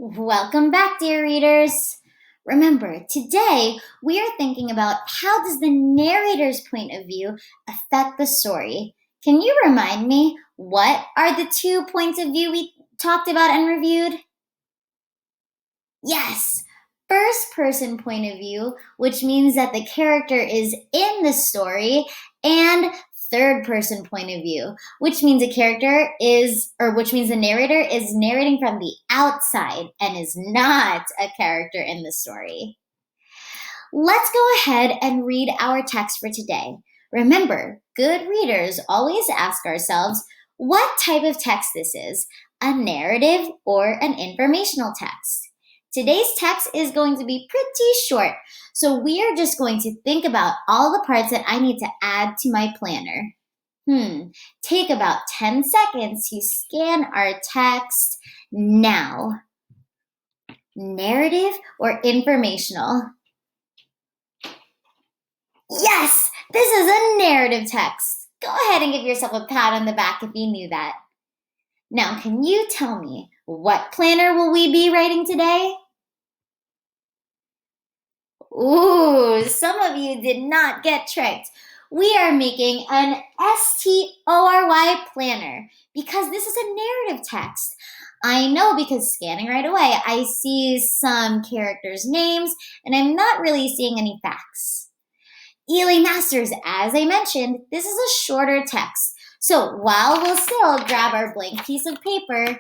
Welcome back, dear readers. Remember, today we are thinking about how does the narrator's point of view affect the story. Can you remind me what are the 2 points of view we talked about and reviewed? Yes, first person point of view, which means that the character is in the story, and third person point of view, which means which means the narrator is narrating from the outside and is not a character in the story. Let's go ahead and read our text for today. Remember, good readers always ask ourselves what type of text this is, a narrative or an informational text. Today's text is going to be pretty short, so we are just going to think about all the parts that I need to add to my planner. Take about 10 seconds to scan our text now. Narrative or informational? Yes, this is a narrative text. Go ahead and give yourself a pat on the back if you knew that. Now, can you tell me, what planner will we be writing today? Ooh, some of you did not get tricked. We are making an STORY planner because this is a narrative text. I know because scanning right away, I see some characters' names and I'm not really seeing any facts. ELA Masters, as I mentioned, this is a shorter text. So while we'll still grab our blank piece of paper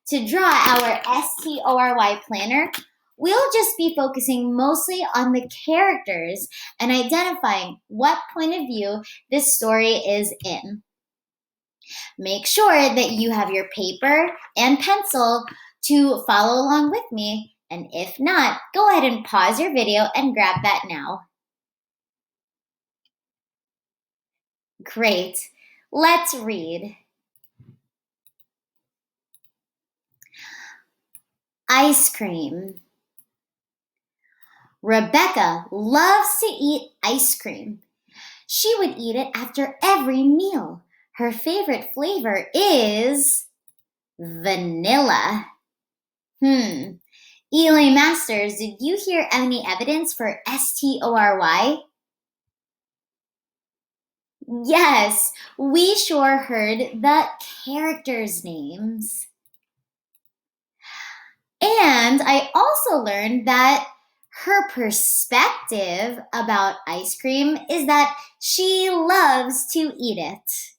to draw our STORY planner, we'll just be focusing mostly on the characters and identifying what point of view this story is in. Make sure that you have your paper and pencil to follow along with me, and if not, go ahead and pause your video and grab that now. Great. Let's read. Ice cream. Rebecca loves to eat ice cream. She would eat it after every meal. Her favorite flavor is vanilla. ELA Masters, did you hear any evidence for STORY? Yes, we sure heard the characters' names. And I also learned that her perspective about ice cream is that she loves to eat it.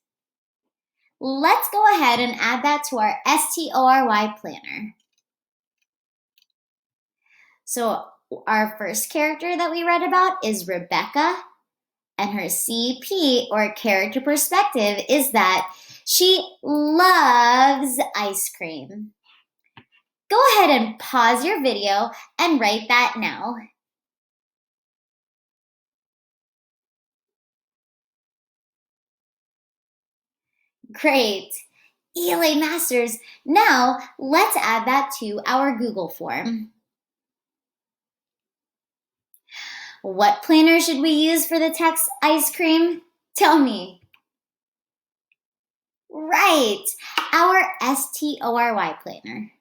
Let's go ahead and add that to our STORY planner. So our first character that we read about is Rebecca, and her CP or character perspective is that she loves ice cream. Go ahead and pause your video and write that now. Great. ELA Masters, now let's add that to our Google form. What planner should we use for the text ice cream? Tell me. Right, our STORY planner.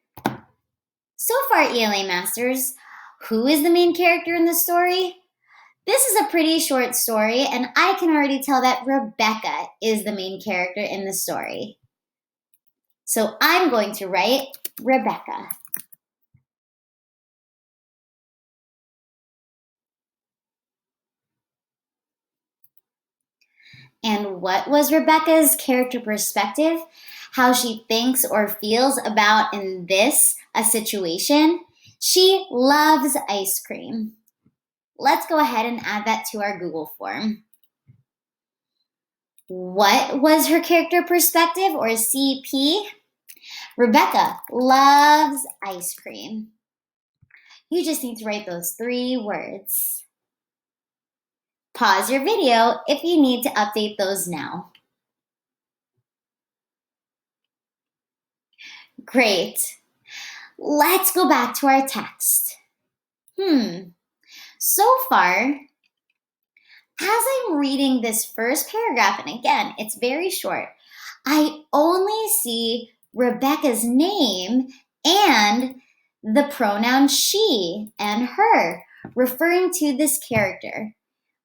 So far, ELA Masters, who is the main character in the story? This is a pretty short story, and I can already tell that Rebecca is the main character in the story. So I'm going to write Rebecca. And what was Rebecca's character perspective? How she thinks or feels about, in this, a situation? She loves ice cream. Let's go ahead and add that to our Google form. What was her character perspective or CP? Rebecca loves ice cream. You just need to write those 3 words. Pause your video if you need to update those now. Great. Let's go back to our text. So far, as I'm reading this first paragraph, and again, it's very short, I only see Rebecca's name and the pronoun she and her, referring to this character.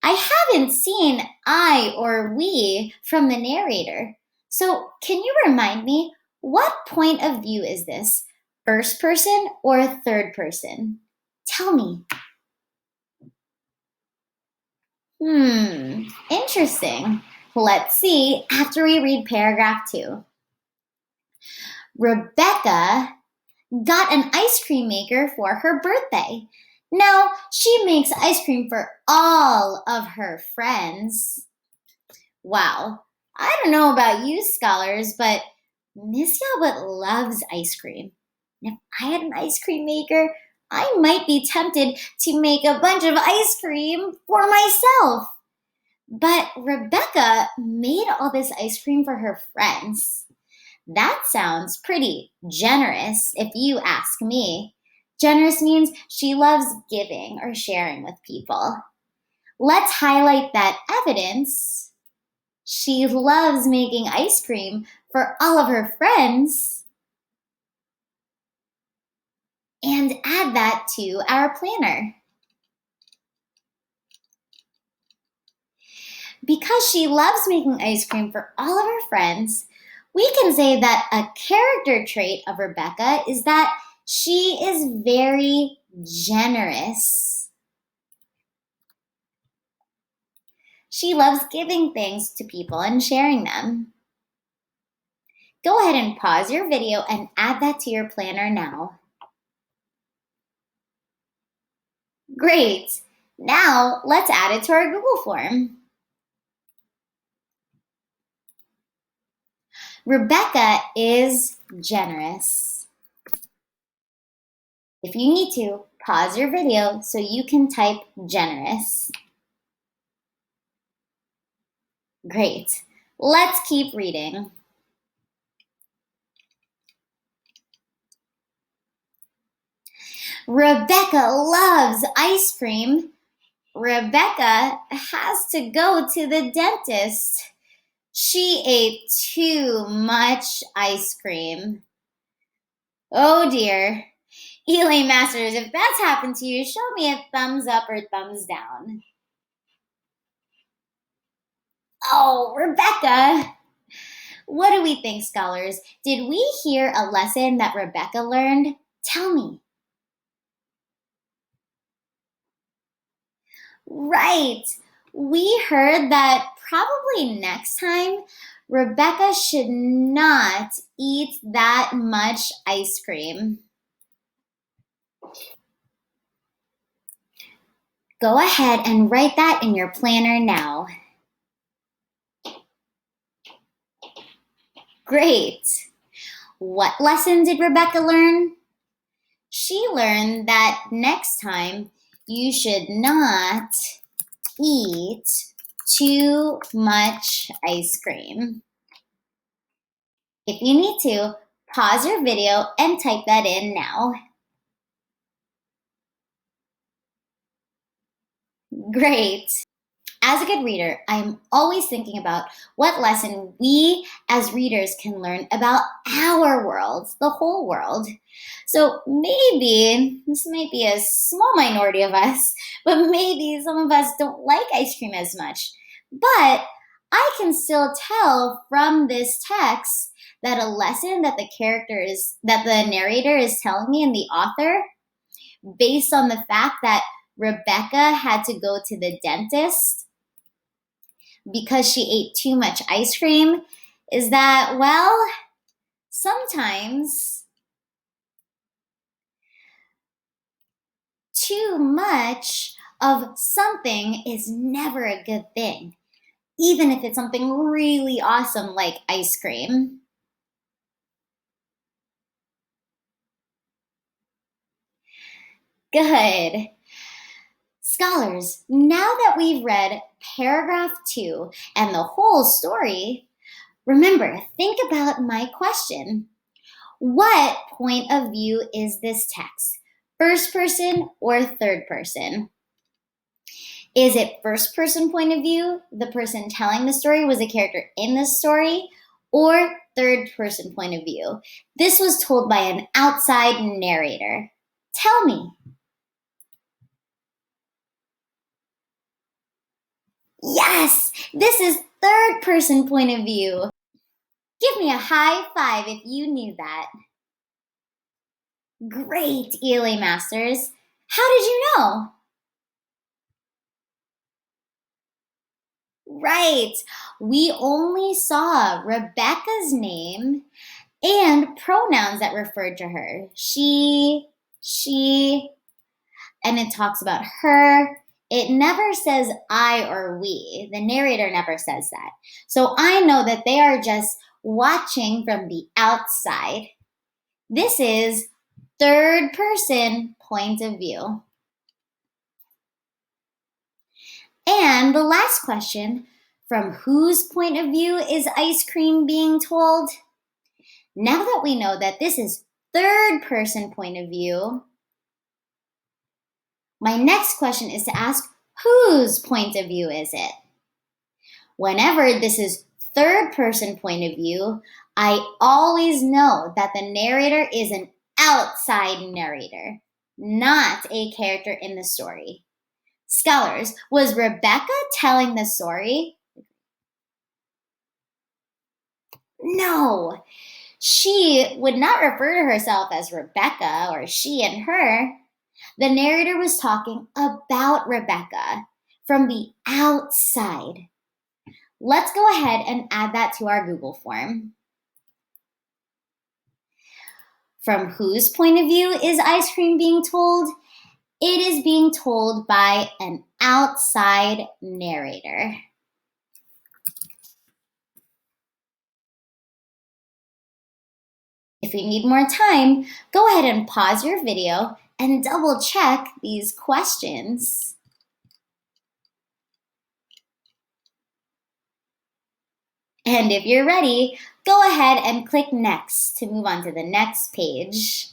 I haven't seen I or we from the narrator. So, can you remind me, what point of view is this? First person or third person? Tell me. Interesting. Let's see after we read paragraph 2. Rebecca got an ice cream maker for her birthday. Now, she makes ice cream for all of her friends. Wow, I don't know about you scholars, but Miss Yabut loves ice cream. And if I had an ice cream maker, I might be tempted to make a bunch of ice cream for myself. But Rebecca made all this ice cream for her friends. That sounds pretty generous, if you ask me. Generous means she loves giving or sharing with people. Let's highlight that evidence. She loves making ice cream for all of her friends. And add that to our planner. Because she loves making ice cream for all of her friends, we can say that a character trait of Rebecca is that she is very generous. She loves giving things to people and sharing them. Go ahead and pause your video and add that to your planner now. Great! Now let's add it to our Google form. Rebecca is generous. If you need to, pause your video so you can type generous. Great. Let's keep reading. Rebecca loves ice cream. Rebecca has to go to the dentist. She ate too much ice cream. Oh dear. ELA Masters, if that's happened to you, show me a thumbs up or thumbs down. Oh, Rebecca. What do we think, scholars? Did we hear a lesson that Rebecca learned? Tell me. Right. We heard that probably next time, Rebecca should not eat that much ice cream. Go ahead and write that in your planner now. Great. What lesson did Rebecca learn? She learned that next time you should not eat too much ice cream. If you need to, pause your video and type that in now. Great. As a good reader, I'm always thinking about what lesson we as readers can learn about our world, the whole world. So maybe, this might be a small minority of us, but maybe some of us don't like ice cream as much. But I can still tell from this text that a lesson that the narrator is telling me and the author, based on the fact that Rebecca had to go to the dentist because she ate too much ice cream, is that, well, sometimes too much of something is never a good thing, even if it's something really awesome like ice cream. Good. Scholars, now that we've read paragraph 2 and the whole story, remember, think about my question. What point of view is this text? First person or third person? Is it first person point of view? The person telling the story was a character in the story, or third person point of view? This was told by an outside narrator. Tell me. Yes, this is third person point of view. Give me a high five if you knew that. Great, ELA Masters. How did you know? Right, we only saw Rebecca's name and pronouns that referred to her. She, and it talks about her. It never says I or we. The narrator never says that. So I know that they are just watching from the outside. This is third person point of view. And the last question, from whose point of view is ice cream being told? Now that we know that this is third person point of view, my next question is to ask, whose point of view is it? Whenever this is third person point of view, I always know that the narrator is an outside narrator, not a character in the story. Scholars, was Rebecca telling the story? No, she would not refer to herself as Rebecca or she and her. The narrator was talking about Rebecca from the outside. Let's go ahead and add that to our Google form. From whose point of view is ice cream being told? It is being told by an outside narrator. If you need more time, go ahead and pause your video and double check these questions. And if you're ready, go ahead and click next to move on to the next page.